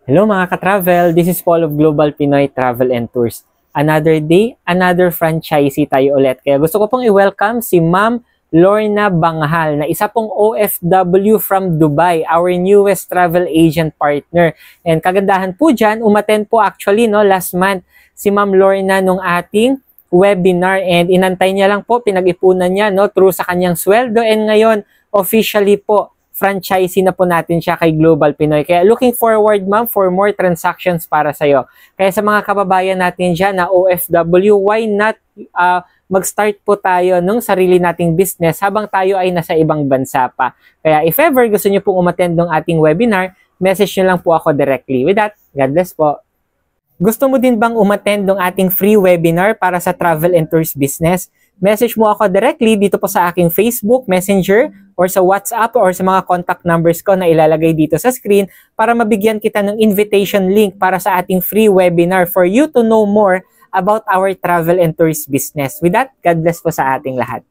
Hello mga ka-travel, this is Paul of Global Pinoy Travel and Tours. Another day, another franchisee tayo ulit. Kaya gusto ko pong i-welcome si Ma'am Lorna Banghal na isa pong OFW from Dubai, our newest travel agent partner. And kagandahan po dyan, umattend po actually last month si Ma'am Lorna nung ating webinar and inantay niya lang po, pinag-ipunan niya through sa kanyang sweldo and ngayon officially po franchisee na po natin siya kay Global Pinoy. Kaya looking forward ma'am for more transactions para sa'yo. Kaya sa mga kababayan natin dyan na OFW, why not mag-start po tayo ng sarili nating business habang tayo ay nasa ibang bansa pa. Kaya if ever gusto nyo pong umattend ng ating webinar, message nyo lang po ako directly. With that, God bless po. Gusto mo din bang umattend ng ating free webinar para sa travel and tours business? Message mo ako directly dito po sa aking Facebook, Messenger, or sa WhatsApp, or sa mga contact numbers ko na ilalagay dito sa screen para mabigyan kita ng invitation link para sa ating free webinar for you to know more about our travel and tours business. With that, God bless po sa ating lahat.